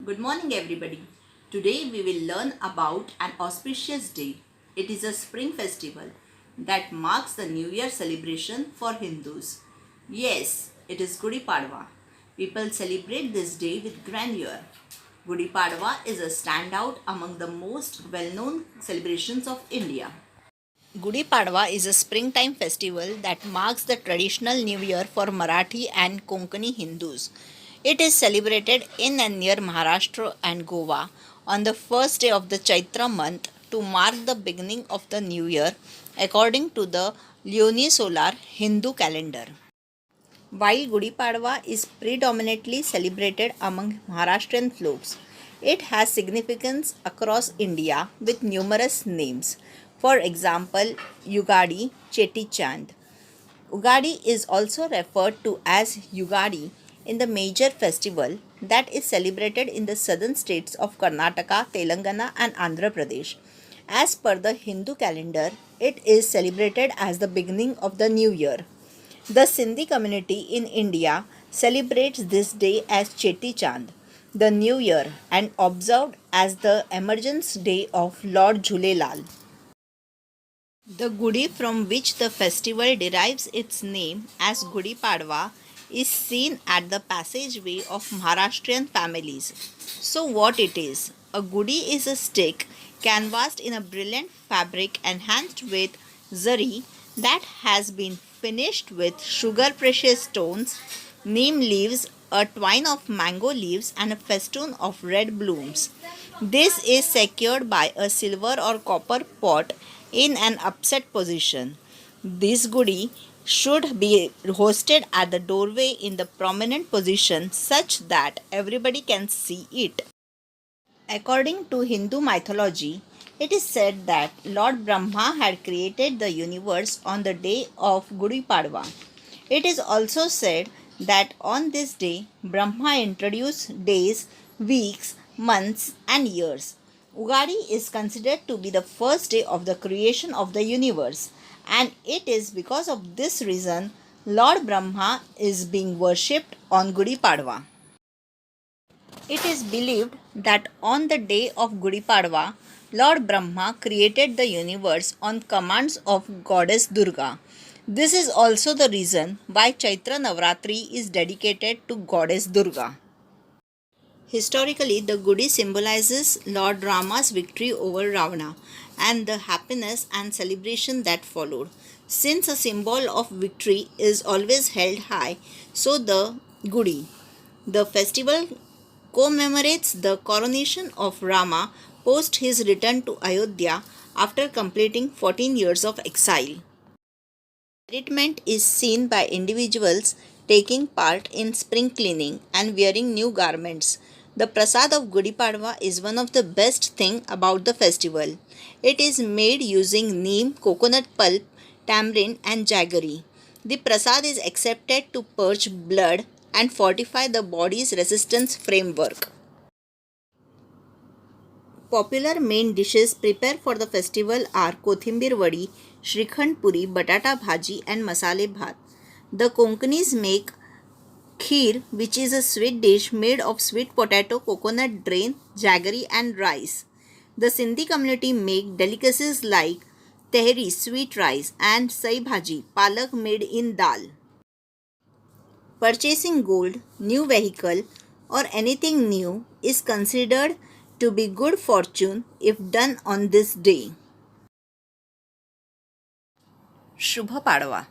Good morning, everybody. Today we will learn about an auspicious day. It is a spring festival that marks the New Year celebration for Hindus. Yes, it is Gudi Padwa. People celebrate this day with grandeur. Gudi Padwa is a standout among the most well-known celebrations of India. Gudi Padwa is a springtime festival that marks the traditional New Year for Marathi and Konkani Hindus. It is celebrated in and near Maharashtra and Goa on the first day of the Chaitra month to mark the beginning of the new year according to the lunisolar Hindu calendar. While Gudi Padwa is predominantly celebrated among Maharashtrian folks, it has significance across India with numerous names. For example, Yugadi, Cheti Chand. Ugadi is also referred to as Yugadi in the major festival that is celebrated in the southern states of Karnataka, Telangana, and Andhra Pradesh. As per the Hindu calendar, it is celebrated as the beginning of the new year. The Sindhi community in India celebrates this day as Cheti Chand, the new year, and observed as the emergence day of Lord Jhulelal. The Gudi from which the festival derives its name as Gudi Padwa is seen at the passageway of Maharashtrian families. So what it is? A Gudi is a stick canvassed in a brilliant fabric enhanced with zari that has been finished with sugar precious stones, neem leaves, a twine of mango leaves and a festoon of red blooms. This is secured by a silver or copper pot in an upset position. This Gudi should be hosted at the doorway in the prominent position such that everybody can see it. According to Hindu mythology, it is said that Lord Brahma had created the universe on the day of Gudi Padwa. It is also said that on this day, Brahma introduced days, weeks, months, and years. Ugadi is considered to be the first day of the creation of the universe, and it is because of this reason Lord Brahma is being worshipped on Gudi Padwa. It is believed that on the day of Gudi Padwa, Lord Brahma created the universe on commands of goddess Durga. This is also the reason why Chaitra Navratri is dedicated to goddess Durga. Historically, the Gudi symbolizes Lord Rama's victory over Ravana and the happiness and celebration that followed. Since a symbol of victory is always held high, so the Gudi. The festival commemorates the coronation of Rama post his return to Ayodhya after completing 14 years of exile. Treatment is seen by individuals taking part in spring cleaning and wearing new garments. The prasad of Gudi Padwa is one of the best thing about the festival. It is made using neem, coconut pulp, tamarind and jaggery. The prasad is accepted to purge blood and fortify the body's resistance framework. Popular main dishes prepared for the festival are Kothimbir Vadi, Shrikhand Puri, Batata Bhaji and Masale Bhat. The Konkanis make Kheer, which is a sweet dish made of sweet potato, coconut drain, jaggery and rice. The Sindhi community make delicacies like tehri, sweet rice and sai bhaji, palak made in dal. Purchasing gold, new vehicle or anything new is considered to be good fortune if done on this day. Shubha Padwa.